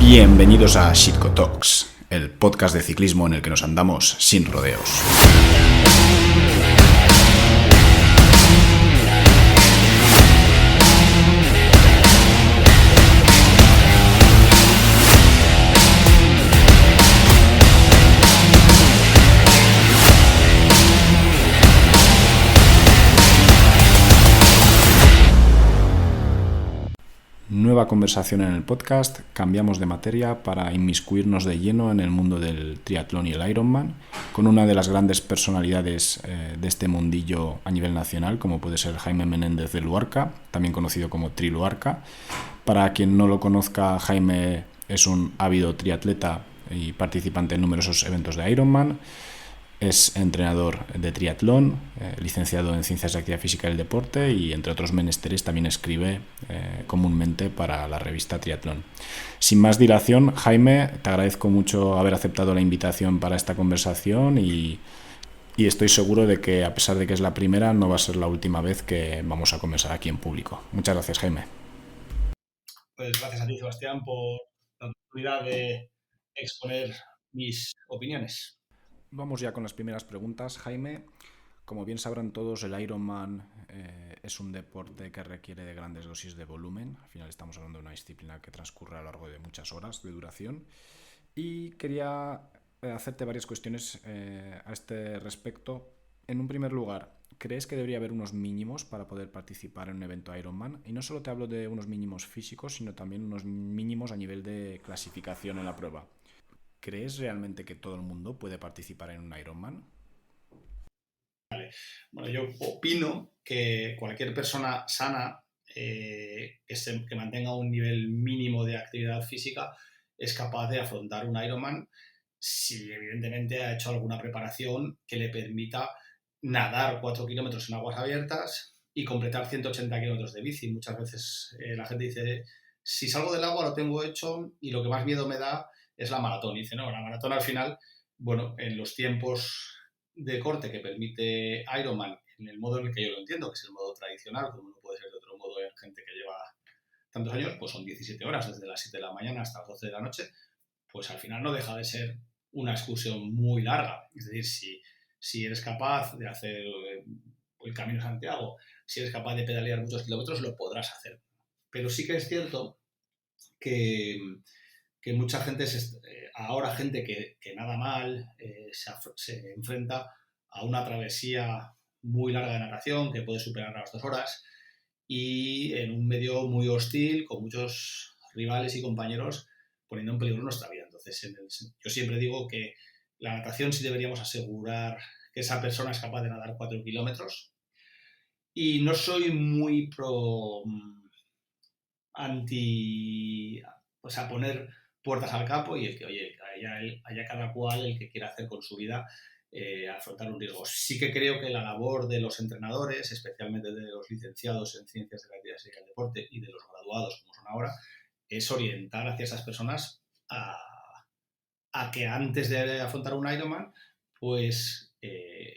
Bienvenidos a Shitco Talks, el podcast de ciclismo en el que nos andamos sin rodeos. Nueva conversación en el podcast, cambiamos de materia para inmiscuirnos de lleno en el mundo del triatlón y el Ironman, con una de las grandes personalidades de este mundillo a nivel nacional, como puede ser Jaime Menéndez de Luarca, también conocido como Tri Luarca. Para quien no lo conozca, Jaime es un ávido triatleta y participante en numerosos eventos de Ironman. Es entrenador de triatlón, licenciado en Ciencias de Actividad Física y el Deporte y, entre otros menesteres, también escribe comúnmente para la revista Triatlón. Sin más dilación, Jaime, te agradezco mucho haber aceptado la invitación para esta conversación y estoy seguro de que, a pesar de que es la primera, no va a ser la última vez que vamos a conversar aquí en público. Muchas gracias, Jaime. Pues gracias a ti, Sebastián, por la oportunidad de exponer mis opiniones. Vamos ya con las primeras preguntas, Jaime. Como bien sabrán todos, el Ironman es un deporte que requiere de grandes dosis de volumen. Al final estamos hablando de una disciplina que transcurre a lo largo de muchas horas de duración. Y quería hacerte varias cuestiones a este respecto. En un primer lugar, ¿crees que debería haber unos mínimos para poder participar en un evento Ironman? Y no solo te hablo de unos mínimos físicos, sino también unos mínimos a nivel de clasificación en la prueba. ¿Crees realmente que todo el mundo puede participar en un Ironman? Bueno, yo opino que cualquier persona sana que mantenga un nivel mínimo de actividad física es capaz de afrontar un Ironman si evidentemente ha hecho alguna preparación que le permita nadar 4 kilómetros en aguas abiertas y completar 180 kilómetros de bici. Muchas veces la gente dice, si salgo del agua lo tengo hecho y lo que más miedo me da es la maratón. Y dice, no, la maratón al final, bueno, en los tiempos de corte que permite Ironman, en el modo en el que yo lo entiendo, que es el modo tradicional, como no puede ser de otro modo en gente que lleva tantos años, pues son 17 horas, desde las 7 de la mañana hasta las 12 de la noche, pues al final no deja de ser una excursión muy larga. Es decir, si eres capaz de hacer el Camino de Santiago, si eres capaz de pedalear muchos kilómetros, lo podrás hacer. Pero sí que es cierto que, que mucha gente, ahora gente que nada mal, se enfrenta a una travesía muy larga de natación que puede superar las 2 horas y en un medio muy hostil con muchos rivales y compañeros poniendo en peligro nuestra vida. Entonces, yo siempre digo que la natación sí deberíamos asegurar que esa persona es capaz de nadar 4 kilómetros y no soy muy pro anti, o sea, poner puertas al campo y el que, oye, haya cada cual el que quiera hacer con su vida afrontar un riesgo. Sí que creo que la labor de los entrenadores, especialmente de los licenciados en Ciencias de la Actividad Física y el Deporte y de los graduados, como son ahora, es orientar hacia esas personas a que antes de afrontar un Ironman, pues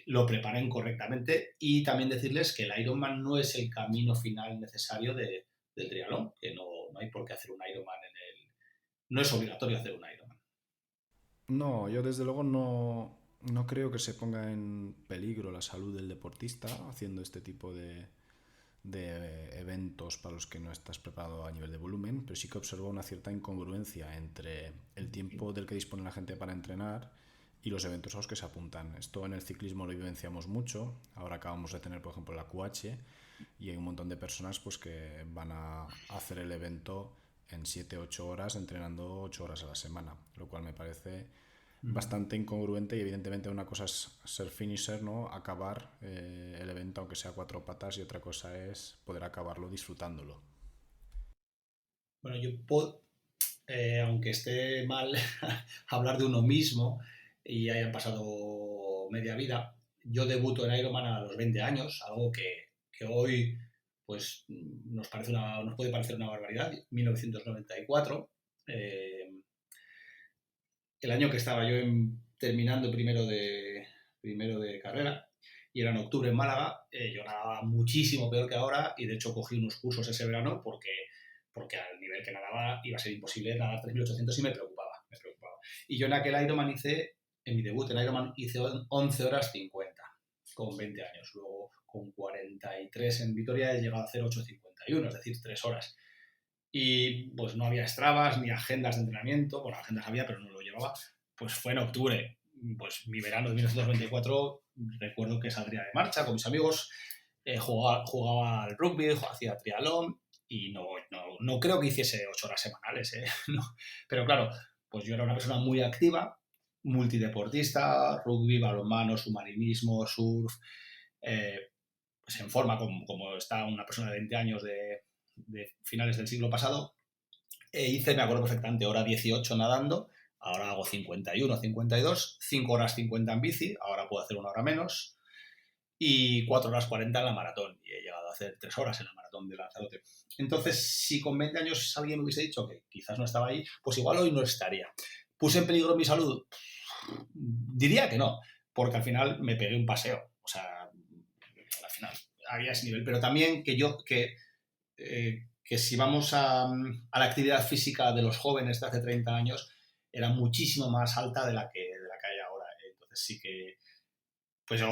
lo preparen correctamente y también decirles que el Ironman no es el camino final necesario del triatlón, que no hay por qué hacer un Ironman no es obligatorio hacer un Ironman. No, yo desde luego no creo que se ponga en peligro la salud del deportista haciendo este tipo de eventos para los que no estás preparado a nivel de volumen, pero sí que observo una cierta incongruencia entre el tiempo del que dispone la gente para entrenar y los eventos a los que se apuntan. Esto en el ciclismo lo vivenciamos mucho. Ahora acabamos de tener, por ejemplo, la QH y hay un montón de personas pues, que van a hacer el evento en 7-8 horas, entrenando 8 horas a la semana, lo cual me parece bastante incongruente y evidentemente una cosa es ser finisher, ¿no? Acabar el evento aunque sea a 4 patas y otra cosa es poder acabarlo disfrutándolo. Bueno, yo puedo, aunque esté mal hablar de uno mismo y hayan pasado media vida, yo debuto en Ironman a los 20 años, algo que hoy pues nos puede parecer una barbaridad. 1994, el año que estaba yo terminando primero de carrera, y era en octubre en Málaga. Yo nadaba muchísimo peor que ahora y de hecho cogí unos cursos ese verano porque porque al nivel que nadaba iba a ser imposible nadar 3.800 y me preocupaba. Y yo en aquel Ironman en mi debut en Ironman hice 11 horas 50 con 20 años. Luego con 43 en Vitoria he llegado a hacer 8.51, es decir, 3 horas. Y pues no había Stravas ni agendas de entrenamiento, bueno, agendas había, pero no lo llevaba. Pues fue en octubre, pues mi verano de 1994, recuerdo que saldría de marcha con mis amigos, jugaba al rugby, hacía triatlón y no creo que hiciese 8 horas semanales, no. Pero claro, pues yo era una persona muy activa, multideportista, rugby, balonmano, submarinismo, surf, pues en forma como está una persona de 20 años de finales del siglo pasado. Hice, me acuerdo perfectamente, hora 18 nadando, ahora hago 51, 52, 5 horas 50 en bici, ahora puedo hacer 1 hora menos, y 4 horas 40 en la maratón, y he llegado a hacer 3 horas en la maratón de Lanzarote. Entonces, si con 20 años alguien me hubiese dicho que quizás no estaba ahí, pues igual hoy no estaría. ¿Puse en peligro mi salud? Diría que no, porque al final me pegué un paseo, o sea, al final había ese nivel, pero también que si vamos a la actividad física de los jóvenes de hace 30 años, era muchísimo más alta de la que hay ahora. Entonces sí que, pues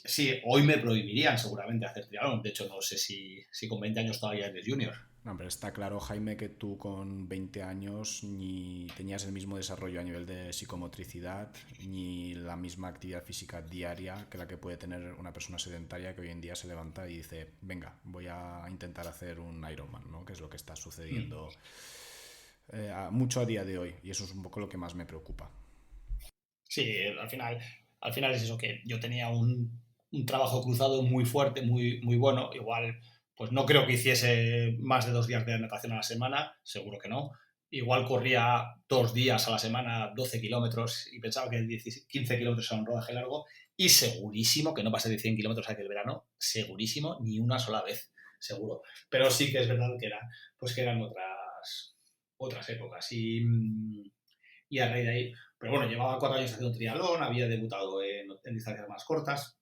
sí, hoy me prohibirían seguramente hacer triatlón. De hecho, no sé si con 20 años todavía eres junior. No, pero está claro, Jaime, que tú con 20 años ni tenías el mismo desarrollo a nivel de psicomotricidad, ni la misma actividad física diaria que la que puede tener una persona sedentaria que hoy en día se levanta y dice, venga, voy a intentar hacer un Ironman, ¿no? Que es lo que está sucediendo mucho a día de hoy, y eso es un poco lo que más me preocupa. Sí, al final es eso, que yo tenía un trabajo cruzado muy fuerte, muy, muy bueno. Igual, pues no creo que hiciese más de 2 días de natación a la semana, seguro que no. Igual corría 2 días a la semana 12 kilómetros y pensaba que 15 kilómetros era un rodaje largo, y segurísimo que no pasé de 100 kilómetros aquel verano, segurísimo, ni una sola vez, seguro. Pero sí que es verdad que eran otras épocas. Y a raíz de ahí, pero bueno, llevaba 4 años haciendo triatlón, había debutado en distancias más cortas,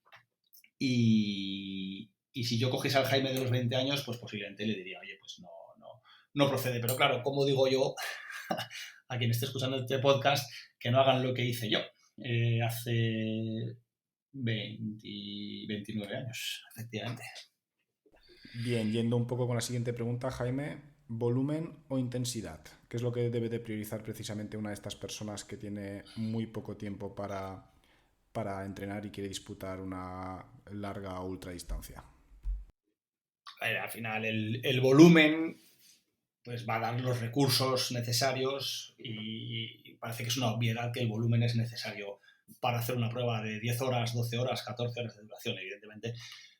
y si yo cogiese al Jaime de los 20 años, pues posiblemente le diría, oye, pues no procede. Pero claro, ¿cómo digo yo a quien esté escuchando este podcast que no hagan lo que hice yo hace 29 años, efectivamente? Bien, yendo un poco con la siguiente pregunta, Jaime, ¿volumen o intensidad? ¿Qué es lo que debe de priorizar precisamente una de estas personas que tiene muy poco tiempo para entrenar y quiere disputar una larga o ultra distancia? Al final, el volumen pues va a dar los recursos necesarios, y parece que es una obviedad que el volumen es necesario para hacer una prueba de 10 horas, 12 horas, 14 horas de duración. Evidentemente,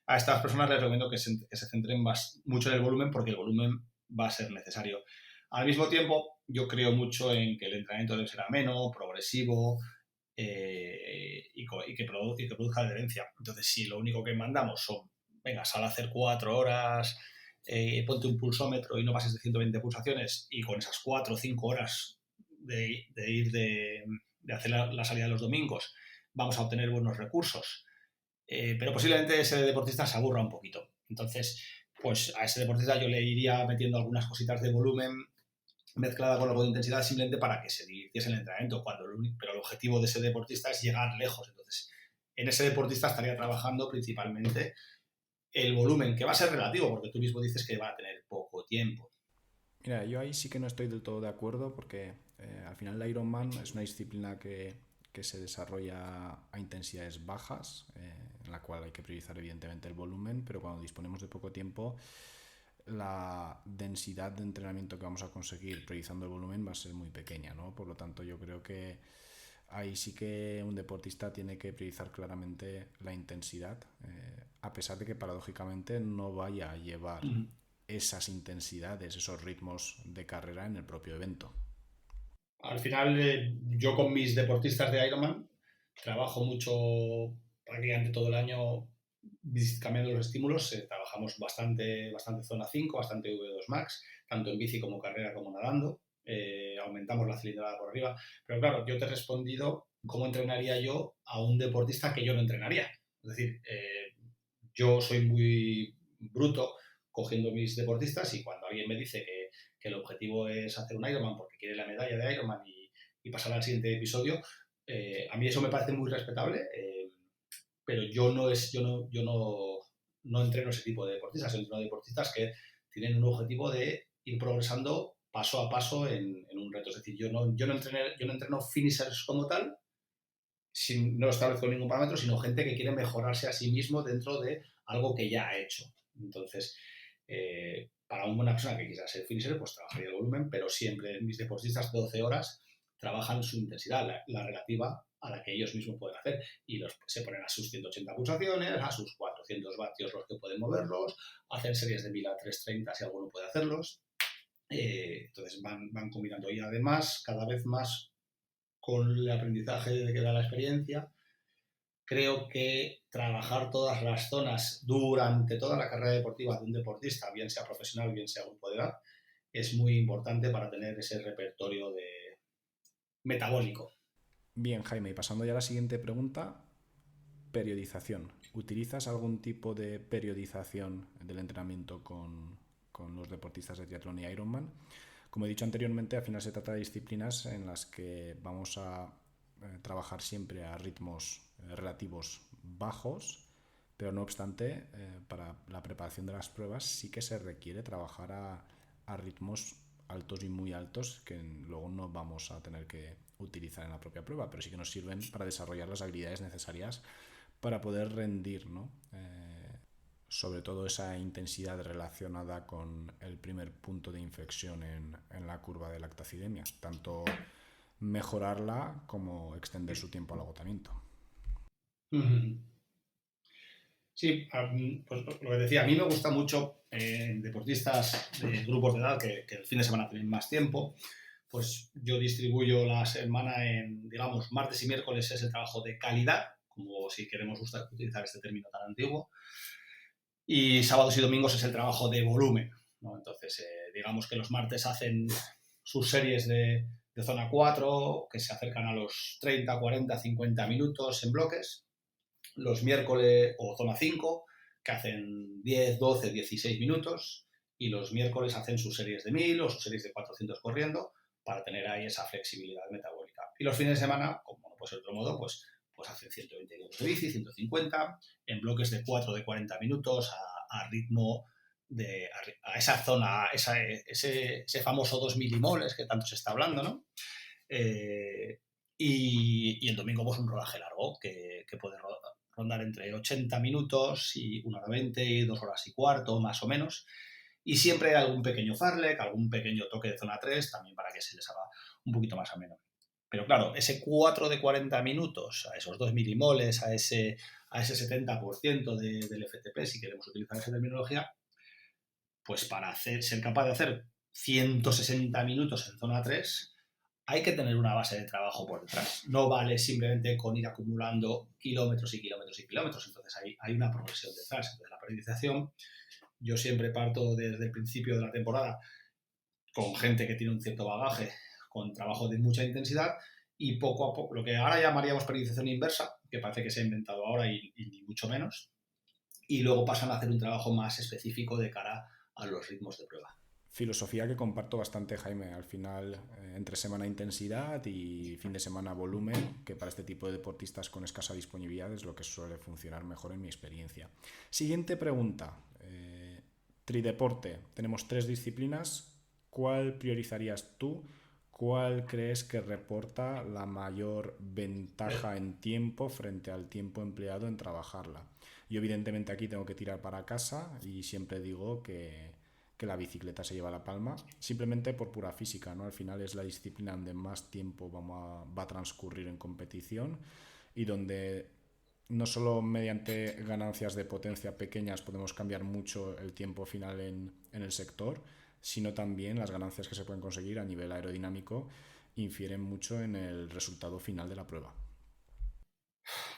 a estas personas les recomiendo que se centren mucho en el volumen, porque el volumen va a ser necesario. Al mismo tiempo, yo creo mucho en que el entrenamiento debe ser ameno, progresivo, y que produzca adherencia. Entonces, si lo único que mandamos son, venga, sal a hacer 4 horas, ponte un pulsómetro y no pases de 120 pulsaciones, y con esas 4 o 5 horas de hacer la salida de los domingos vamos a obtener buenos recursos, pero posiblemente ese deportista se aburra un poquito. Entonces, pues a ese deportista yo le iría metiendo algunas cositas de volumen mezclada con algo de intensidad, simplemente para que se divirtiese en el entrenamiento, pero el objetivo de ese deportista es llegar lejos. Entonces, en ese deportista estaría trabajando principalmente el volumen, que va a ser relativo, porque tú mismo dices que va a tener poco tiempo. Mira, yo ahí sí que no estoy del todo de acuerdo porque al final el Ironman es una disciplina que se desarrolla a intensidades bajas, en la cual hay que priorizar evidentemente el volumen, pero cuando disponemos de poco tiempo, la densidad de entrenamiento que vamos a conseguir priorizando el volumen va a ser muy pequeña, ¿no? Por lo tanto, yo creo que ahí sí que un deportista tiene que priorizar claramente la intensidad, a pesar de que paradójicamente no vaya a llevar esas intensidades, esos ritmos de carrera en el propio evento. Al final, yo con mis deportistas de Ironman trabajo mucho, prácticamente todo el año, cambiando los estímulos. Trabajamos bastante zona 5, bastante V2 Max, tanto en bici como carrera como nadando. Aumentamos la cilindrada por arriba. Pero claro, yo te he respondido cómo entrenaría yo a un deportista que yo no entrenaría. Es decir, yo soy muy bruto cogiendo mis deportistas, y cuando alguien me dice que el objetivo es hacer un Ironman porque quiere la medalla de Ironman y pasar al siguiente episodio, a mí eso me parece muy respetable, pero yo no entreno ese tipo de deportistas, entreno deportistas que tienen un objetivo de ir progresando paso a paso en un reto. Es decir, yo no entreno finishers como tal, no establezco ningún parámetro, sino gente que quiere mejorarse a sí mismo dentro de algo que ya ha hecho. Entonces, para una buena persona que quisiera ser finisher, pues trabajaría el volumen, pero siempre mis deportistas 12 horas trabajan su intensidad, la relativa a la que ellos mismos pueden hacer. Y se ponen a sus 180 pulsaciones, a sus 400 vatios los que pueden moverlos, hacen series de 1000 a 330 si alguno puede hacerlos. Entonces van combinando. Y además, cada vez más con el aprendizaje que da la experiencia, creo que trabajar todas las zonas durante toda la carrera deportiva de un deportista, bien sea profesional, bien sea grupo de edad, es muy importante para tener ese repertorio metabólico. Bien, Jaime, y pasando ya a la siguiente pregunta, periodización. ¿Utilizas algún tipo de periodización del entrenamiento con los deportistas de triatlón y Ironman? Como he dicho anteriormente, al final se trata de disciplinas en las que vamos a trabajar siempre a ritmos relativos bajos, pero no obstante, para la preparación de las pruebas sí que se requiere trabajar a ritmos altos y muy altos que luego no vamos a tener que utilizar en la propia prueba, pero sí que nos sirven para desarrollar las habilidades necesarias para poder rendir, ¿no? Sobre todo esa intensidad relacionada con el primer punto de inflexión en la curva de lactacidemia, tanto mejorarla como extender su tiempo al agotamiento. Sí, pues lo que decía, a mí me gusta mucho deportistas de grupos de edad que el fin de semana tienen más tiempo. Pues yo distribuyo la semana en, digamos, martes y miércoles es el trabajo de calidad, como si queremos utilizar este término tan antiguo, y sábados y domingos es el trabajo de volumen, ¿no? Entonces, digamos que los martes hacen sus series de zona 4, que se acercan a los 30, 40, 50 minutos en bloques. Los miércoles, o zona 5, que hacen 10, 12, 16 minutos. Y los miércoles hacen sus series de 1000 o sus series de 400 corriendo para tener ahí esa flexibilidad metabólica. Y los fines de semana, como no puede ser de otro modo, pues hacen 120 minutos de bici, 150, en bloques de 4 de 40 minutos a ritmo a esa zona, ese famoso 2 milimoles que tanto se está hablando, ¿no? Y el domingo pues un rodaje largo que puede rondar entre 80 minutos y 1 hora 20 y 2 horas y cuarto, más o menos. Y siempre algún pequeño farlek, algún pequeño toque de zona 3, también para que se les haga un poquito más ameno. Pero claro, ese 4 de 40 minutos, a esos 2 milimoles, a ese 70% del FTP, si queremos utilizar esa terminología, pues para ser capaz de hacer 160 minutos en zona 3, hay que tener una base de trabajo por detrás. No vale simplemente con ir acumulando kilómetros y kilómetros y kilómetros. Entonces hay una progresión detrás. Entonces la periodización, yo siempre parto desde el principio de la temporada con gente que tiene un cierto bagaje, con trabajo de mucha intensidad y poco a poco, lo que ahora llamaríamos periodización inversa, que parece que se ha inventado ahora y ni mucho menos, y luego pasan a hacer un trabajo más específico de cara a los ritmos de prueba. Filosofía que comparto bastante, Jaime. Al final, entre semana intensidad y fin de semana volumen, que para este tipo de deportistas con escasa disponibilidad es lo que suele funcionar mejor en mi experiencia. Siguiente pregunta. Trideporte. Tenemos 3 disciplinas. ¿Cuál priorizarías tú? ¿Cuál crees que reporta la mayor ventaja en tiempo frente al tiempo empleado en trabajarla? Yo evidentemente aquí tengo que tirar para casa y siempre digo que la bicicleta se lleva la palma, simplemente por pura física, ¿no? Al final es la disciplina donde más tiempo va a transcurrir en competición y donde no solo mediante ganancias de potencia pequeñas podemos cambiar mucho el tiempo final en el sector, sino también las ganancias que se pueden conseguir a nivel aerodinámico infieren mucho en el resultado final de la prueba.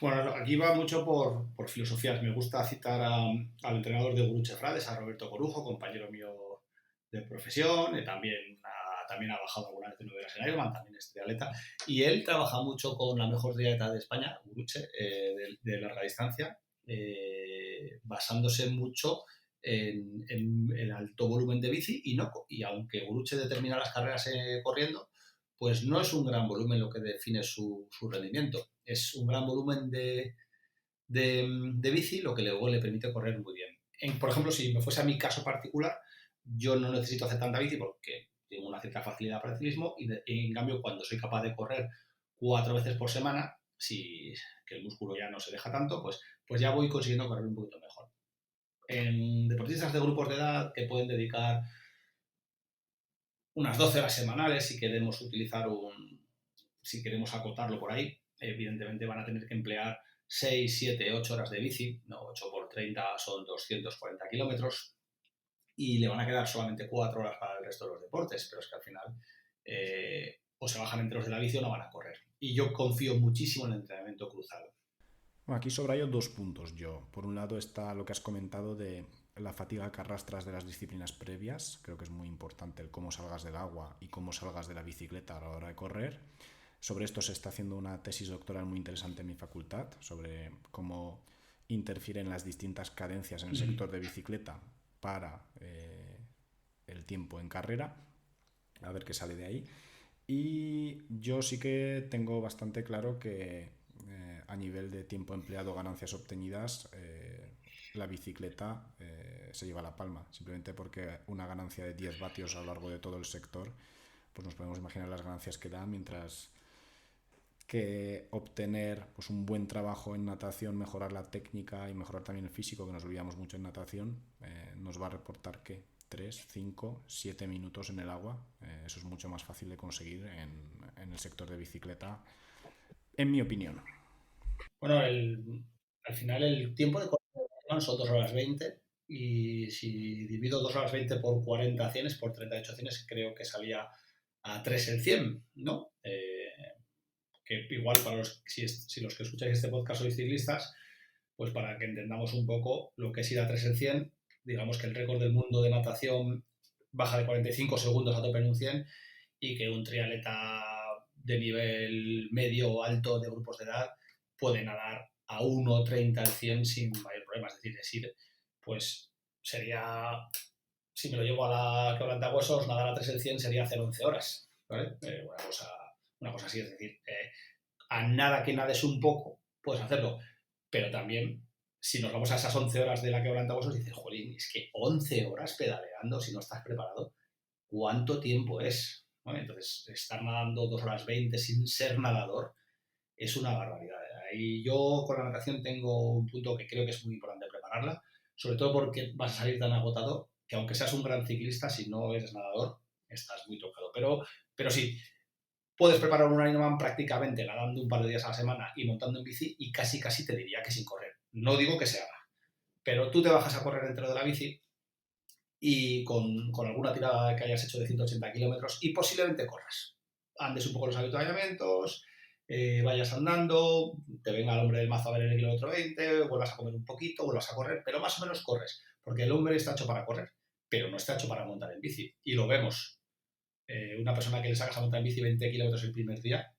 Bueno, aquí va mucho por filosofías. Me gusta citar al entrenador de Guruche Frades, a Roberto Corujo, compañero mío de profesión, también ha bajado alguna vez de novelas en Ironman, también es triatleta, y él trabaja mucho con la mejor triatleta de España, Guruche, de larga distancia, basándose mucho en el alto volumen de bici y aunque Guruchet determina las carreras corriendo, pues no es un gran volumen lo que define su rendimiento. Es un gran volumen de bici lo que luego le permite correr muy bien. Por ejemplo, si me fuese a mi caso particular, yo no necesito hacer tanta bici porque tengo una cierta facilidad para el ciclismo y en cambio cuando soy capaz de correr 4 veces por semana, que el músculo ya no se deja tanto, pues ya voy consiguiendo correr un poquito mejor. En deportistas de grupos de edad que pueden dedicar unas 12 horas semanales si queremos acotarlo por ahí, evidentemente van a tener que emplear 6, 7, 8 horas de bici, no, 8 por 30 son 240 kilómetros, y le van a quedar solamente 4 horas para el resto de los deportes, pero es que al final o se bajan enteros de la bici o no van a correr. Y yo confío muchísimo en el entrenamiento cruzado. Bueno, aquí subrayo 2 puntos yo. Por un lado está lo que has comentado de la fatiga que arrastras de las disciplinas previas. Creo que es muy importante el cómo salgas del agua y cómo salgas de la bicicleta a la hora de correr. Sobre esto se está haciendo una tesis doctoral muy interesante en mi facultad, sobre cómo interfieren las distintas cadencias en el sector de bicicleta para el tiempo en carrera. A ver qué sale de ahí. Y yo sí que tengo bastante claro que a nivel de tiempo empleado, ganancias obtenidas, la bicicleta se lleva la palma, simplemente porque una ganancia de 10 vatios a lo largo de todo el sector, pues nos podemos imaginar las ganancias que da, mientras que obtener pues un buen trabajo en natación, mejorar la técnica y mejorar también el físico, que nos olvidamos mucho en natación, nos va a reportar que 3, 5, 7 minutos en el agua. Eso es mucho más fácil de conseguir en el sector de bicicleta, en mi opinión. Bueno, al final el tiempo de correr son 2 horas 20 y si divido 2 horas 20 por 40 cienes, por 38 cienes, creo que salía a 3 el 100, ¿no? Que igual para si los que escucháis este podcast sois ciclistas, pues para que entendamos un poco lo que es ir a 3 el 100, digamos que el récord del mundo de natación baja de 45 segundos a tope en un 100 y que un triatleta de nivel medio o alto de grupos de edad puede nadar a 1.30 al 100 sin mayor problema. Es decir, pues sería, si me lo llevo a la quebrantahuesos, nadar a 3 el 100 sería hacer 11 horas, ¿vale? Una cosa así, es decir, a nada que nades un poco puedes hacerlo, pero también si nos vamos a esas 11 horas de la quebrantahuesos, dices, jolín, es que 11 horas pedaleando si no estás preparado, ¿cuánto tiempo es? ¿Vale? Entonces, estar nadando 2 horas 20 sin ser nadador es una barbaridad. Y yo con la natación tengo un punto que creo que es muy importante prepararla, sobre todo porque vas a salir tan agotado que aunque seas un gran ciclista, si no eres nadador, estás muy tocado. Pero sí, puedes preparar un Ironman prácticamente nadando un par de días a la semana y montando en bici y casi te diría que sin correr. No digo que se haga, pero tú te bajas a correr dentro de la bici y con alguna tirada que hayas hecho de 180 kilómetros y posiblemente corras. Andes un poco los habituallamientos, vayas andando, te venga el hombre del mazo a ver en el kilómetro 20, vuelvas a comer un poquito, vuelvas a correr, pero más o menos corres, porque el hombre está hecho para correr, pero no está hecho para montar en bici. Y lo vemos. Una persona que le sacas a montar en bici 20 kilómetros el primer día,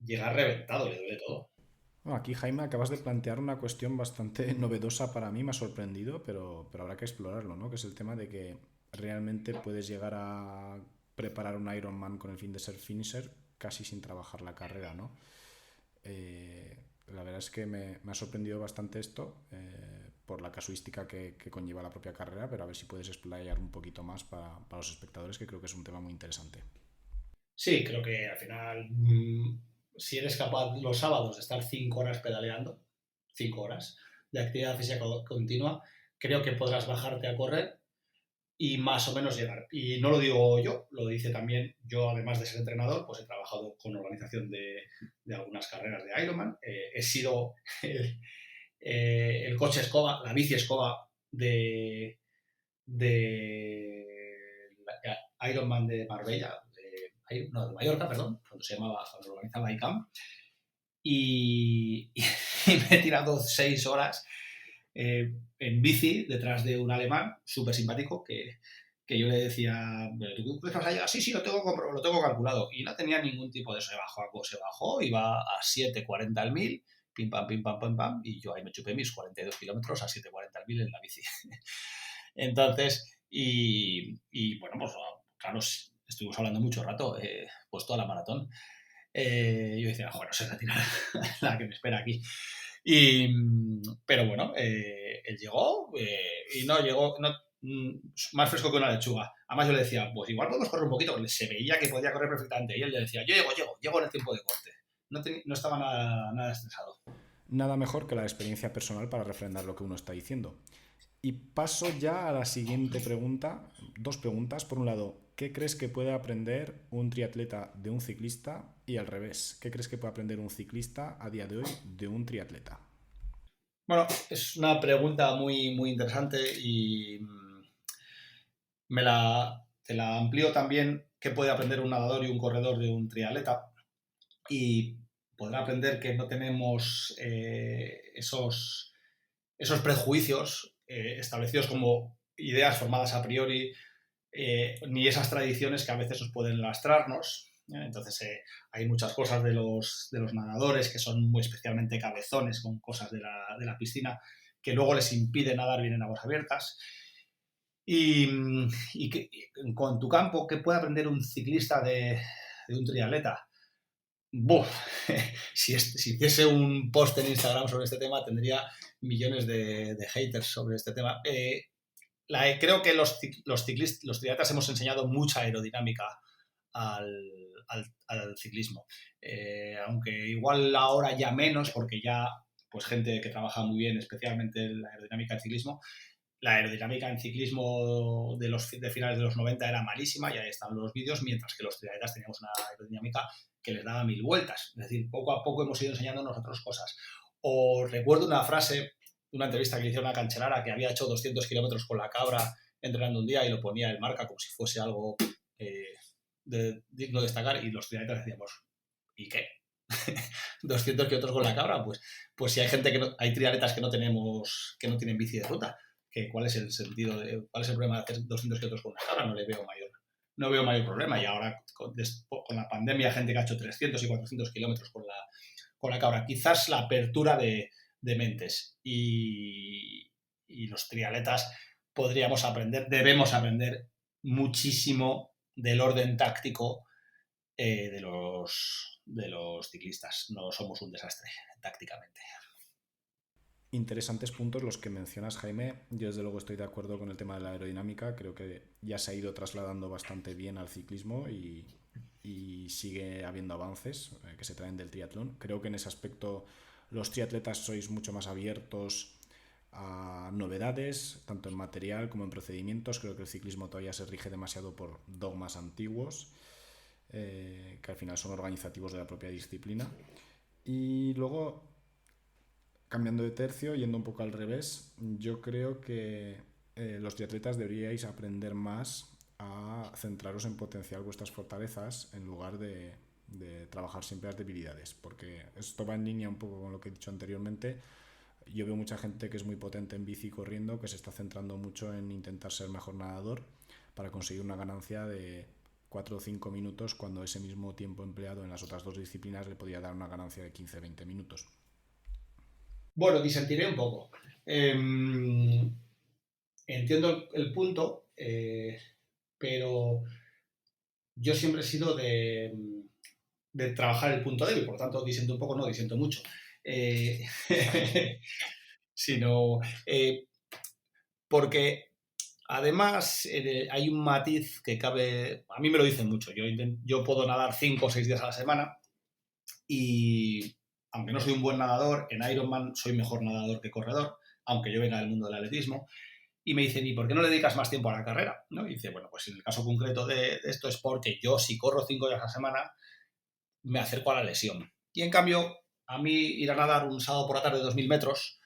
llega reventado, le duele todo. Bueno, aquí, Jaime, acabas de plantear una cuestión bastante novedosa para mí, me ha sorprendido, pero habrá que explorarlo, ¿no? Que es el tema de que realmente puedes llegar a preparar un Ironman con el fin de ser finisher casi sin trabajar la carrera, ¿no? La verdad es que me ha sorprendido bastante esto por la casuística que conlleva la propia carrera, pero a ver si puedes explayar un poquito más para los espectadores, que creo que es un tema muy interesante. Sí, creo que al final, si eres capaz los sábados de estar 5 horas pedaleando, 5 horas de actividad física continua, creo que podrás bajarte a correr y más o menos llegar. Y no lo digo yo, lo dice también yo, además de ser entrenador, pues he trabajado con organización de algunas carreras de Ironman. He sido el coche escoba, la bici escoba de Ironman de Marbella, de Mallorca, perdón, cuando lo organizaba ICAM. Y me he tirado 6 horas en bici detrás de un alemán súper simpático que yo le decía, ¿tú crees que vas a llegar? Sí, lo tengo calculado. Y no tenía ningún tipo de... Se bajó, iba a 7.40 al 1000, pim, pam, pim, pam, pam, pam, y yo ahí me chupé mis 42 kilómetros a 7.40 al 1000 en la bici. Entonces, bueno, pues claro, estuvimos hablando mucho rato, pues toda la maratón. Yo decía, joder, no sé retirar la que me espera aquí. Pero bueno, él llegó y no llegó más fresco que una lechuga. Además yo le decía, pues igual podemos correr un poquito, porque se veía que podía correr perfectamente. Y él le decía, yo llego en el tiempo de corte. No estaba nada estresado. Nada mejor que la experiencia personal para refrendar lo que uno está diciendo. Y paso ya a la siguiente pregunta. Dos preguntas. Por un lado, ¿qué crees que puede aprender un triatleta de un ciclista? Y al revés, ¿qué crees que puede aprender un ciclista a día de hoy de un triatleta? Bueno, es una pregunta muy, muy interesante y te la amplío también qué puede aprender un nadador y un corredor de un triatleta. Y podrá aprender que no tenemos esos prejuicios establecidos como ideas formadas a priori, ni esas tradiciones que a veces nos pueden lastrarnos. Entonces, hay muchas cosas de los nadadores que son muy especialmente cabezones con cosas de la piscina que luego les impiden nadar bien en aguas abiertas. Con tu campo, ¿qué puede aprender un ciclista de un triatleta? Buf, si hiciese un post en Instagram sobre este tema, tendría millones de haters sobre este tema. Creo que los triatletas hemos enseñado mucha aerodinámica al, al ciclismo. Aunque igual ahora ya menos, porque ya pues gente que trabaja muy bien, especialmente la aerodinámica del ciclismo. La aerodinámica en ciclismo de finales de los 90 era malísima, y ahí están los vídeos, mientras que los triatletas teníamos una aerodinámica que les daba 1000 vueltas. Es decir, poco a poco hemos ido enseñando nosotros cosas. O recuerdo una frase de una entrevista que le hicieron a una cancherara que había hecho 200 kilómetros con la cabra entrenando un día y lo ponía en marca como si fuese algo digno de destacar, y los triatletas decíamos, ¿y qué? 200 kilómetros con la cabra, pues si hay gente hay triatletas que no tienen bici de ruta, que cuál es el sentido cuál es el problema de hacer 200 kilómetros con una cabra. No veo mayor problema. Y ahora con la pandemia, gente que ha hecho 300 y 400 kilómetros con la cabra. Quizás la apertura de mentes y los triatletas debemos aprender muchísimo del orden táctico de los ciclistas. No somos un desastre tácticamente. Interesantes puntos los que mencionas, Jaime. Yo desde luego estoy de acuerdo con el tema de la aerodinámica. Creo que ya se ha ido trasladando bastante bien al ciclismo y sigue habiendo avances que se traen del triatlón. Creo que en ese aspecto los triatletas sois mucho más abiertos a novedades, tanto en material como en procedimientos. Creo que el ciclismo todavía se rige demasiado por dogmas antiguos, que al final son organizativos de la propia disciplina. Y luego, cambiando de tercio, yendo un poco al revés, yo creo que los triatletas deberíais aprender más a centraros en potenciar vuestras fortalezas en lugar de trabajar siempre las debilidades, porque esto va en línea un poco con lo que he dicho anteriormente. Yo veo mucha gente que es muy potente en bici corriendo, que se está centrando mucho en intentar ser mejor nadador para conseguir una ganancia de 4 o 5 minutos, cuando ese mismo tiempo empleado en las otras dos disciplinas le podía dar una ganancia de 15-20 minutos. Bueno, disentiré un poco. Entiendo el punto, pero yo siempre he sido de trabajar el punto débil, por lo tanto disiento un poco, no disiento mucho. Sino porque además hay un matiz que cabe, a mí me lo dicen mucho, yo puedo nadar 5 o 6 días a la semana y aunque no soy un buen nadador, en Ironman soy mejor nadador que corredor, aunque yo venga del mundo del atletismo. Y me dicen, ¿y por qué no le dedicas más tiempo a la carrera? ¿No? Y dice, bueno, pues en el caso concreto de esto es porque yo, si corro 5 días a la semana, me acerco a la lesión. Y en cambio, a mí ir a nadar un sábado por la tarde de 2000 metros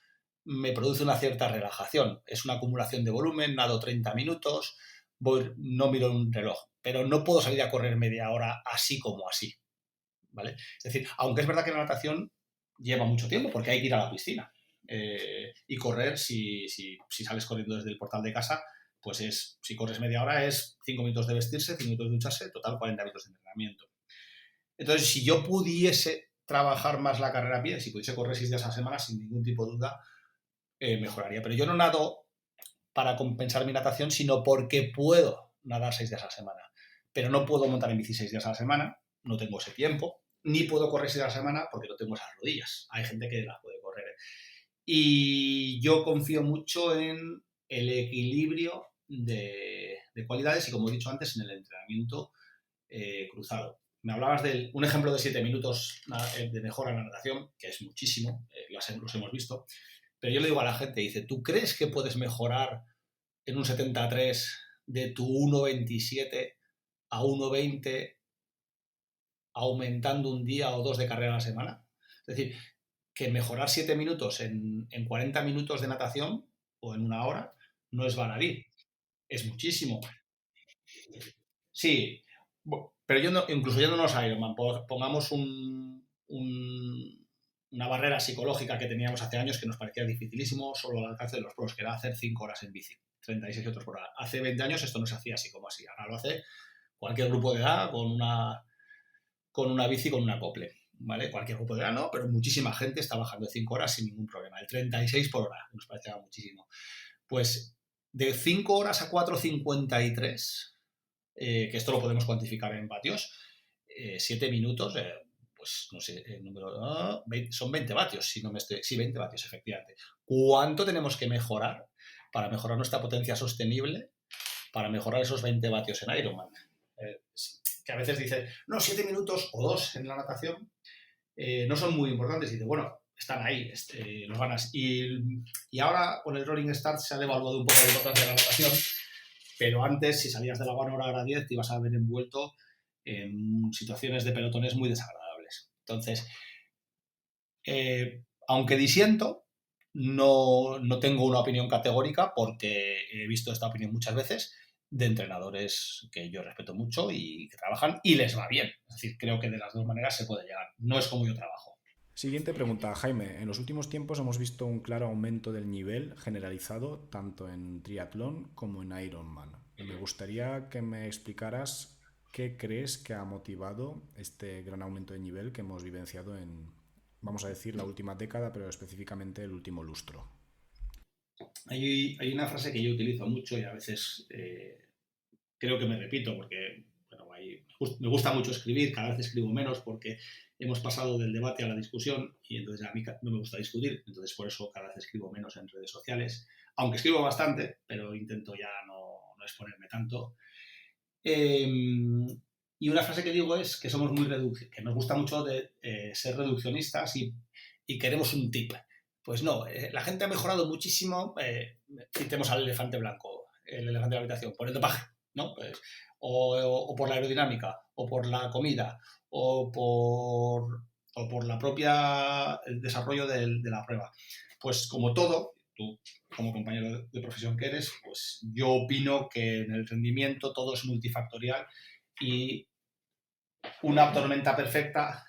me produce una cierta relajación. Es una acumulación de volumen, nado 30 minutos, no miro un reloj, pero no puedo salir a correr media hora así como así, ¿vale? Es decir, aunque es verdad que la natación lleva mucho tiempo porque hay que ir a la piscina. Y correr, si sales corriendo desde el portal de casa, pues si corres media hora es 5 minutos de vestirse, 5 minutos de ducharse, total 40 minutos de entrenamiento. Entonces, si yo pudiese trabajar más la carrera a pie, si pudiese correr 6 días a la semana, sin ningún tipo de duda, mejoraría. Pero yo no nado para compensar mi natación, sino porque puedo nadar 6 días a la semana. Pero no puedo montar en bici 6 días a la semana, no tengo ese tiempo, ni puedo correr 6 días a la semana porque no tengo esas rodillas. Hay gente que las puede correr. Y yo confío mucho en el equilibrio de cualidades y, como he dicho antes, en el entrenamiento cruzado. Me hablabas de un ejemplo de 7 minutos de mejora en la natación, que es muchísimo, los hemos visto, pero yo le digo a la gente, dice, ¿tú crees que puedes mejorar en un 73 de tu 1,27 a 1,20 aumentando un día o dos de carrera a la semana? Es decir, que mejorar 7 minutos en 40 minutos de natación o en una hora no es baladí, es muchísimo. Sí, pero yo no, incluso yéndonos a Ironman, pongamos una barrera psicológica que teníamos hace años que nos parecía dificilísimo solo al alcance de los pros, que era hacer 5 horas en bici, 36 km por hora. Hace 20 años esto no se hacía así como así, ahora lo hace cualquier grupo de edad con una bici, con un acople, ¿vale? Cualquier grupo de edad no, pero muchísima gente está bajando de 5 horas sin ningún problema. El 36 por hora, nos parecía muchísimo. Pues de 5 horas a 4,53, que esto lo podemos cuantificar en vatios, 7 minutos, pues no sé, el número, son 20 vatios, sí, 20 vatios, efectivamente. ¿Cuánto tenemos que mejorar para mejorar nuestra potencia sostenible, para mejorar esos 20 vatios en Ironman? Que a veces dice, no, 7 minutos o 2 en la natación no son muy importantes. Y dice, bueno, están ahí, los ganas. Y ahora con el Rolling Start se ha devaluado un poco la importancia de la natación, pero antes, si salías del agua en hora 10, te ibas a ver envuelto en situaciones de pelotones muy desagradables. Entonces, aunque disiento, no tengo una opinión categórica porque he visto esta opinión muchas veces de entrenadores que yo respeto mucho y que trabajan y les va bien. Es decir, creo que de las dos maneras se puede llegar. No es como yo trabajo. Siguiente pregunta, Jaime. En los últimos tiempos hemos visto un claro aumento del nivel generalizado tanto en triatlón como en Ironman. Me gustaría que me explicaras qué crees que ha motivado este gran aumento de nivel que hemos vivenciado en, vamos a decir, la última década, pero específicamente el último lustro. Hay una frase que yo utilizo mucho y a veces creo que me repito porque bueno, me gusta mucho escribir, cada vez escribo menos porque hemos pasado del debate a la discusión y entonces a mí no me gusta discutir, entonces por eso cada vez escribo menos en redes sociales, aunque escribo bastante, pero intento ya no exponerme tanto. Y una frase que digo es que somos que nos gusta mucho ser reduccionistas y queremos un tip. Pues no, la gente ha mejorado muchísimo, citemos al elefante blanco, el elefante de la habitación, por el dopaje, ¿no? Pues, o por la aerodinámica, o por la comida, o por la propia el desarrollo de la prueba. Pues como todo, tú como compañero de profesión que eres, pues yo opino que en el rendimiento todo es multifactorial y una tormenta perfecta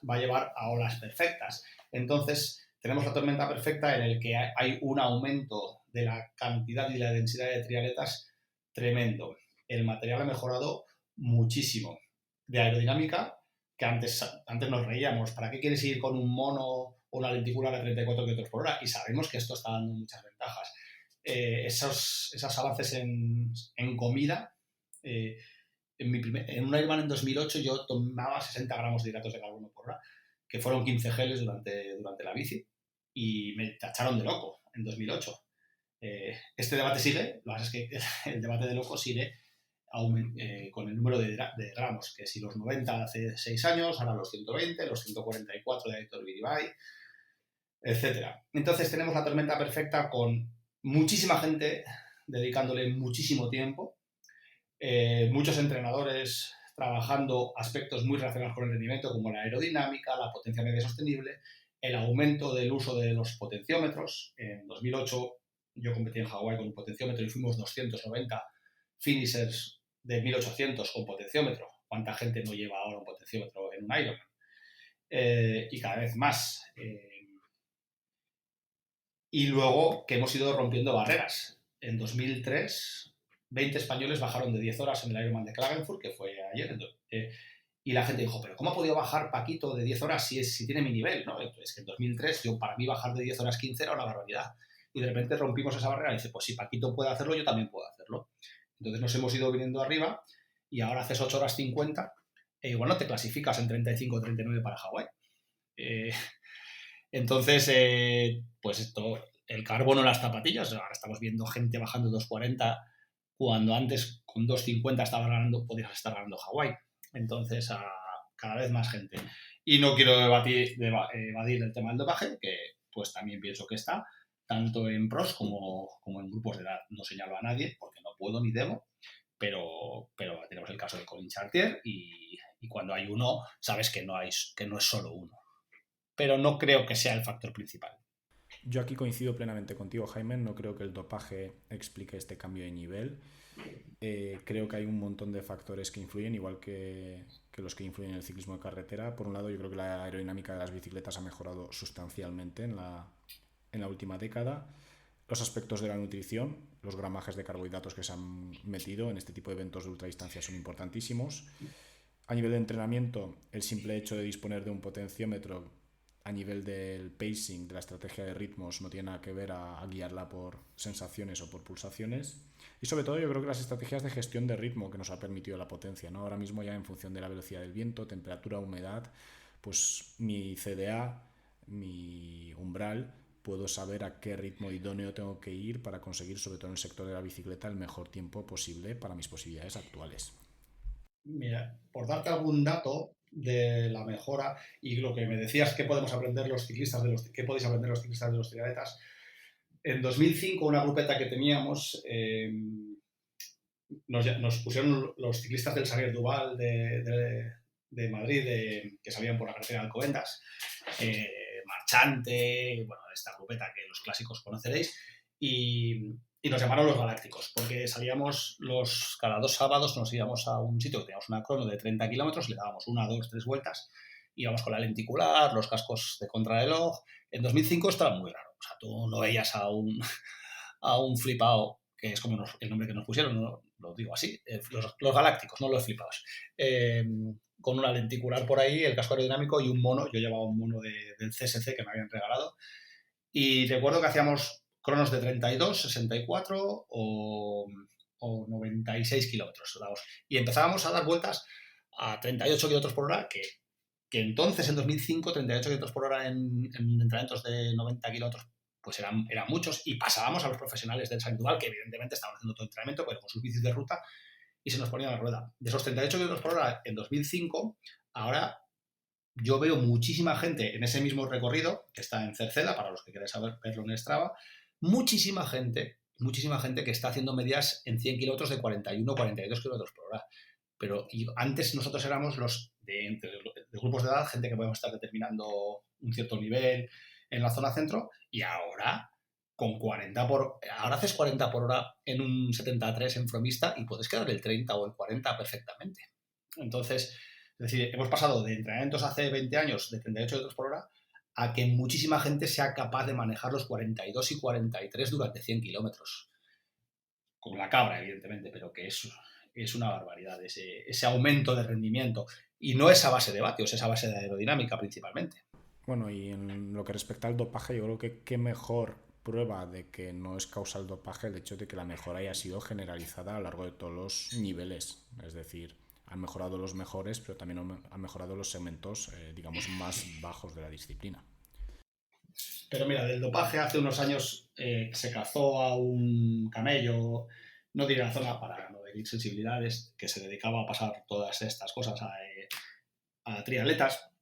va a llevar a olas perfectas. Entonces, tenemos la tormenta perfecta en el que hay un aumento de la cantidad y la densidad de triatletas tremendo. El material ha mejorado muchísimo. De aerodinámica, que antes nos reíamos, ¿para qué quieres ir con un mono o una lenticular a 34 km por hora? Y sabemos que esto está dando muchas ventajas. Esos avances en comida, en un Ironman en 2008 yo tomaba 60 gramos de hidratos de carbono por hora, que fueron 15 geles durante la bici, y me tacharon de loco en 2008. Este debate sigue, lo que pasa es que el debate de loco sigue con el número de gramos, que si los 90 hace 6 años, ahora los 120, los 144 de Héctor Viribay, etc. Entonces tenemos la tormenta perfecta con muchísima gente dedicándole muchísimo tiempo, muchos entrenadores trabajando aspectos muy relacionados con el rendimiento, como la aerodinámica, la potencia media sostenible, el aumento del uso de los potenciómetros. En 2008 yo competí en Hawái con un potenciómetro y fuimos 290 finishers de 1800 con potenciómetro. ¿Cuánta gente no lleva ahora un potenciómetro en un Ironman? Y cada vez más. Y luego que hemos ido rompiendo barreras. En 2003, 20 españoles bajaron de 10 horas en el Ironman de Klagenfurt, que fue ayer. Y la gente dijo, ¿pero cómo ha podido bajar Paquito de 10 horas si tiene mi nivel? ¿No? Entonces, que en 2003, para mí bajar de 10 horas 15 era una barbaridad. y de repente rompimos esa barrera y dice, pues si Paquito puede hacerlo, yo también puedo hacerlo. Entonces nos hemos ido viniendo arriba y ahora haces 8 horas 50 e igual no te clasificas en 35 o 39 para Hawái. Entonces, pues esto, el carbono en las zapatillas, ahora estamos viendo gente bajando 2.40 cuando antes con 2.50 podías estar ganando Hawái. Entonces, cada vez más gente. Y no quiero evadir el tema del dopaje, que pues también pienso que está, tanto en pros como en grupos de edad. No señalo a nadie porque no puedo ni debo, pero tenemos el caso de Colin Chartier y cuando hay uno, sabes que no es solo uno. Pero no creo que sea el factor principal. Yo aquí coincido plenamente contigo, Jaime. No creo que el dopaje explique este cambio de nivel. Creo que hay un montón de factores que influyen, igual que los que influyen en el ciclismo de carretera. Por un lado, yo creo que la aerodinámica de las bicicletas ha mejorado sustancialmente en la última década. Los aspectos de la nutrición, los gramajes de carbohidratos que se han metido en este tipo de eventos de ultradistancia son importantísimos. A nivel de entrenamiento, el simple hecho de disponer de un potenciómetro a nivel del pacing, de la estrategia de ritmos, no tiene nada que ver a guiarla por sensaciones o por pulsaciones. Y sobre todo yo creo que las estrategias de gestión de ritmo que nos ha permitido la potencia, ¿no? Ahora mismo ya en función de la velocidad del viento, temperatura, humedad, pues mi CDA, mi umbral, puedo saber a qué ritmo idóneo tengo que ir para conseguir, sobre todo en el sector de la bicicleta, el mejor tiempo posible para mis posibilidades actuales. Mira, por darte algún dato de la mejora y lo que me decías que podemos aprender los ciclistas qué podéis aprender los ciclistas de los triatletas. En 2005, una grupeta que teníamos, nos pusieron los ciclistas del Xavier Duval de Madrid, que salían por la carretera de Alcobendas, Marchante, bueno, esta grupeta que los clásicos conoceréis, y nos llamaron los Galácticos, porque salíamos cada 2 sábados, nos íbamos a un sitio que teníamos una crono de 30 kilómetros, le dábamos 1, 2, 3 vueltas, íbamos con la lenticular, los cascos de contrarreloj. En 2005 estaba muy raro, o sea, tú no veías a un flipado, que es como el nombre que nos pusieron, no, lo digo así, los Galácticos, no los flipados, con una lenticular por ahí, el casco aerodinámico y un mono. Yo llevaba un mono del CSC que me habían regalado y recuerdo que hacíamos cronos de 32, 64 o 96 kilómetros. Y empezábamos a dar vueltas a 38 kilómetros por hora, que entonces, en 2005, 38 kilómetros por hora en entrenamientos de 90 kilómetros, pues eran muchos, y pasábamos a los profesionales del San Duval, que evidentemente estaban haciendo todo el entrenamiento, pero con sus bicis de ruta, y se nos ponían la rueda. De esos 38 kilómetros por hora en 2005, ahora yo veo muchísima gente en ese mismo recorrido, que está en Cerceda, para los que queráis verlo en Strava, muchísima gente que está haciendo medias en 100 kilómetros de 41 o 42 kilómetros por hora. Pero antes nosotros éramos los de grupos de edad, gente que podemos estar determinando un cierto nivel en la zona centro, y ahora ahora haces 40 por hora en un 73 en Fromista y puedes quedar el 30 o el 40 perfectamente. Entonces, es decir, hemos pasado de entrenamientos hace 20 años de 38 kilómetros por hora a que muchísima gente sea capaz de manejar los 42 y 43 durante 100 kilómetros. Con la cabra, evidentemente, pero que es una barbaridad ese aumento de rendimiento. Y no es a base de vatios, es a base de aerodinámica principalmente. Bueno, y en lo que respecta al dopaje, yo creo que qué mejor prueba de que no es causa el dopaje el hecho de que la mejora haya sido generalizada a lo largo de todos los niveles. Es decir, han mejorado los mejores, pero también han mejorado los segmentos, digamos, más bajos de la disciplina. Pero mira, del dopaje hace unos años se cazó a un camello, no diré la zona para no herir sensibilidades, que se dedicaba a pasar todas estas cosas a triatletas,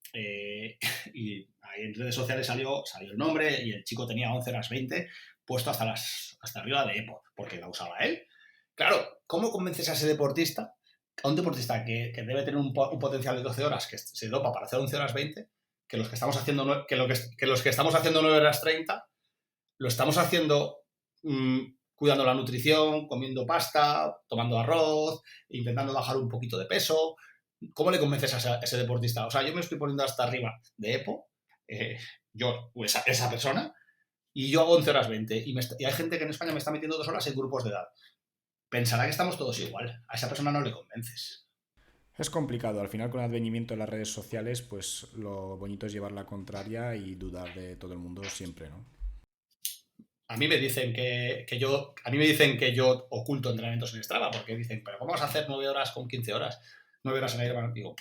y ahí en redes sociales salió el nombre y el chico tenía 11 horas 20 puesto hasta arriba de EPO, porque la usaba él. Claro, ¿cómo convences a ese deportista, a un deportista que debe tener un potencial de 12 horas, que se dopa para hacer 11 horas 20, que los que estamos haciendo los que estamos haciendo 9 horas 30 lo estamos haciendo cuidando la nutrición, comiendo pasta, tomando arroz, intentando bajar un poquito de peso? ¿Cómo le convences a ese deportista? O sea, yo me estoy poniendo hasta arriba de EPO, yo, esa persona, y yo hago 11 horas 20, y hay gente que en España me está metiendo 2 horas en grupos de edad. Pensará que estamos todos igual. A esa persona no le convences. Es complicado. Al final, con el advenimiento de las redes sociales, pues lo bonito es llevar la contraria y dudar de todo el mundo siempre, ¿no? a mí me dicen que yo oculto entrenamientos en Strava, porque dicen, pero ¿cómo vas a hacer 9 horas con 15 horas? 9 horas en Ironman. Digo,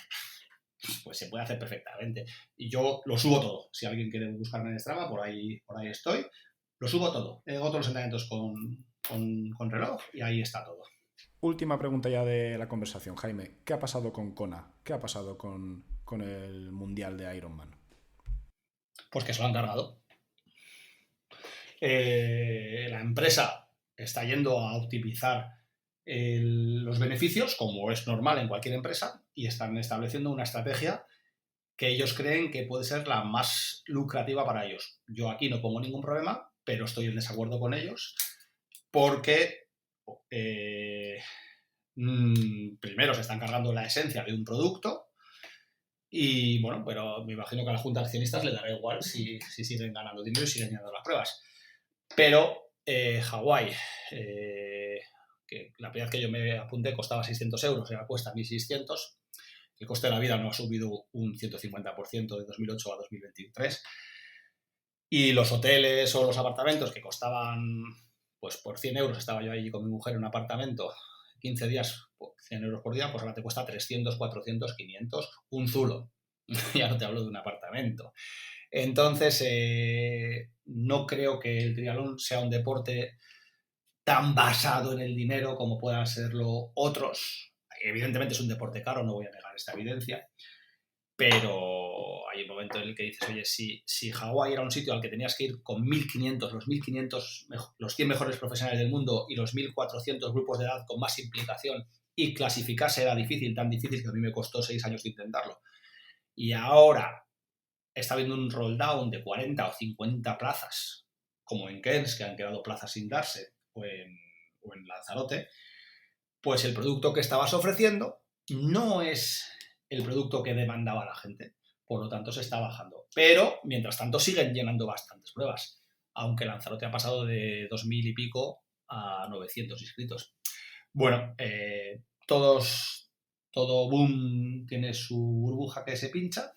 pues se puede hacer perfectamente. Y yo lo subo todo. Si alguien quiere buscarme en Strava, por ahí estoy. Lo subo todo. Hago todos los entrenamientos con reloj y ahí está todo. Última pregunta ya de la conversación, Jaime. ¿Qué ha pasado con Kona? ¿Qué ha pasado con el Mundial de Ironman? Pues que se lo han cargado. La empresa está yendo a optimizar los beneficios, como es normal en cualquier empresa, y están estableciendo una estrategia que ellos creen que puede ser la más lucrativa para ellos. Yo aquí no pongo ningún problema, pero estoy en desacuerdo con ellos porque primero se están cargando la esencia de un producto y bueno, pero me imagino que a la Junta de Accionistas le dará igual si siguen ganando dinero y siguen ganando las pruebas. Pero Hawái, que la primera vez que yo me apunté costaba 600 euros y ahora cuesta 1.600. El coste de la vida no ha subido un 150% de 2008 a 2023. Y los hoteles o los apartamentos que costaban, pues por 100 euros estaba yo allí con mi mujer en un apartamento, 15 días, por 100 euros por día, pues ahora te cuesta 300, 400, 500, un zulo. Ya no te hablo de un apartamento. Entonces, no creo que el triatlón sea un deporte tan basado en el dinero como puedan serlo otros. Evidentemente es un deporte caro, no voy a negar esta evidencia, pero hay un momento en el que dices, oye, si Hawái era un sitio al que tenías que ir con 1.500, los 100 mejores profesionales del mundo y los 1.400 grupos de edad con más implicación y clasificarse era difícil, tan difícil que a mí me costó 6 años de intentarlo, y ahora está habiendo un roll down de 40 o 50 plazas, como en Cairns, que han quedado plazas sin darse, o en Lanzarote, pues el producto que estabas ofreciendo no es el producto que demandaba la gente. Por lo tanto, se está bajando. Pero, mientras tanto, siguen llenando bastantes pruebas. Aunque Lanzarote ha pasado de 2.000 y pico a 900 inscritos. Bueno, todo boom tiene su burbuja que se pincha.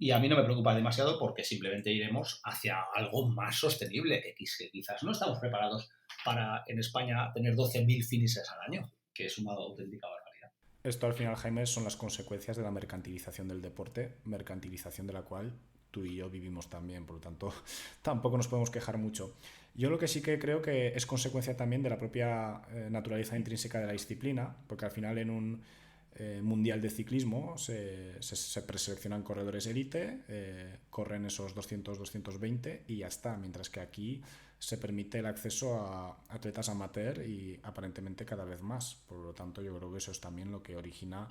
Y a mí no me preocupa demasiado porque simplemente iremos hacia algo más sostenible, que quizás no estamos preparados para, en España, tener 12.000 finishes al año, que es una auténtica barbaridad. Esto al final, Jaime, son las consecuencias de la mercantilización del deporte, mercantilización de la cual tú y yo vivimos también, por lo tanto tampoco nos podemos quejar mucho. Yo lo que sí que creo que es consecuencia también de la propia naturaleza intrínseca de la disciplina, porque al final en un mundial de ciclismo se preseleccionan corredores élite, corren esos 200-220 y ya está, mientras que aquí se permite el acceso a atletas amateur y aparentemente cada vez más. Por lo tanto, yo creo que eso es también lo que origina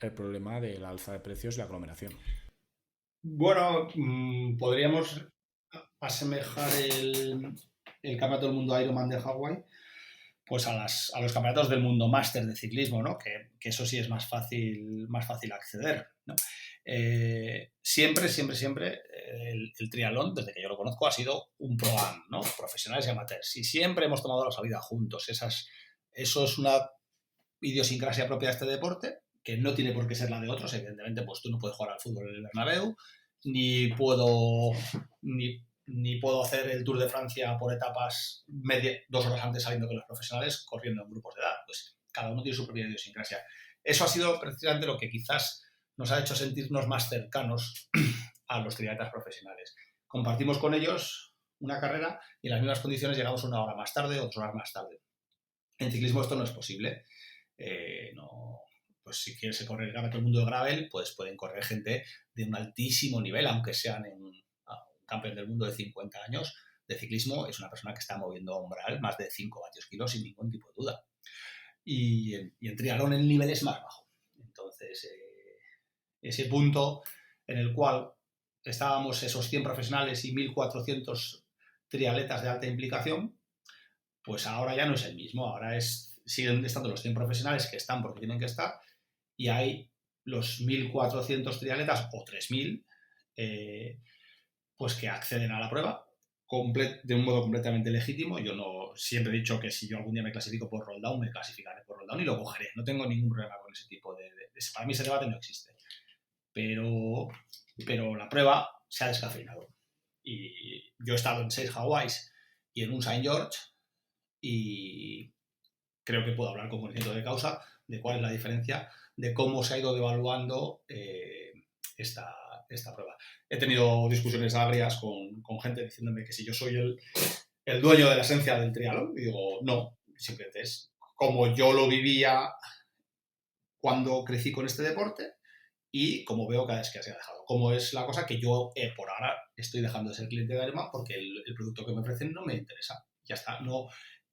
el problema de la alza de precios y la aglomeración. Bueno, podríamos asemejar el Campeonato del Mundo Ironman de Hawái pues a los campeonatos del mundo máster de ciclismo, ¿no? Que eso sí es más fácil acceder, ¿no? Siempre el triatlón, desde que yo lo conozco, ha sido un pro-am, ¿no? Profesionales y amateurs. Y siempre hemos tomado la salida juntos. Eso es una idiosincrasia propia de este deporte, que no tiene por qué ser la de otros. Evidentemente, pues tú no puedes jugar al fútbol en el Bernabéu, ni puedo hacer el Tour de Francia por etapas 2 horas antes saliendo con los profesionales corriendo en grupos de edad. Pues cada uno tiene su propia idiosincrasia. Eso ha sido precisamente lo que quizás nos ha hecho sentirnos más cercanos a los triatletas profesionales. Compartimos con ellos una carrera y en las mismas condiciones llegamos 1 hora más tarde o 2 horas más tarde. En ciclismo esto no es posible. Pues si quieres correr el Campeonato del Mundo de Gravel, pues pueden correr gente de un altísimo nivel, aunque sean un campeón del mundo de 50 años de ciclismo, es una persona que está moviendo a umbral más de 5 vatios kilo sin ningún tipo de duda. Y en triatlón el nivel es más bajo. Entonces, ese punto en el cual estábamos esos 100 profesionales y 1.400 triatletas de alta implicación, pues ahora ya no es el mismo. Ahora siguen estando los 100 profesionales que están porque tienen que estar y hay los 1.400 triatletas o 3.000 pues que acceden a la prueba de un modo completamente legítimo. Yo siempre he dicho que si yo algún día me clasifico por roll down, me clasificaré por roll down y lo cogeré. No tengo ningún problema con ese tipo para mí ese debate no existe. Pero la prueba se ha descafeinado. Y yo he estado en 6 Hawáis y en un Saint George, y creo que puedo hablar con conocimiento de causa de cuál es la diferencia, de cómo se ha ido devaluando esta prueba. He tenido discusiones agrias con gente diciéndome que si yo soy el dueño de la esencia del triatlón, y digo, no, simplemente es como yo lo vivía cuando crecí con este deporte y como veo cada vez que se ha dejado. Como es la cosa que yo por ahora estoy dejando de ser cliente de Ironman porque el producto que me ofrecen no me interesa. Ya está, no.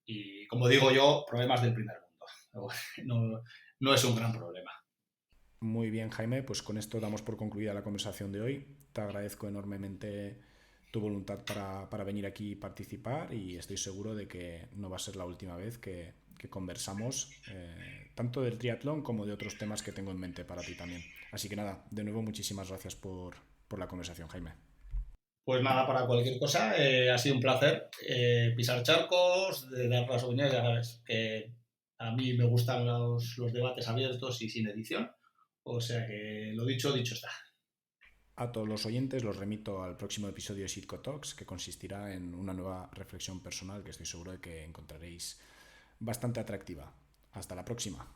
Y como digo yo, problemas del primer mundo. No es un gran problema. Muy bien, Jaime, pues con esto damos por concluida la conversación de hoy. Te agradezco enormemente tu voluntad para venir aquí y participar, y estoy seguro de que no va a ser la última vez que conversamos tanto del triatlón como de otros temas que tengo en mente para ti también. Así que nada, de nuevo muchísimas gracias por la conversación, Jaime. Pues nada, para cualquier cosa, ha sido un placer pisar charcos, dar las opiniones, ya sabes, que a mí me gustan los debates abiertos y sin edición, o sea que lo dicho está. A todos los oyentes los remito al próximo episodio de Sitco Talks, que consistirá en una nueva reflexión personal que estoy seguro de que encontraréis bastante atractiva. Hasta la próxima.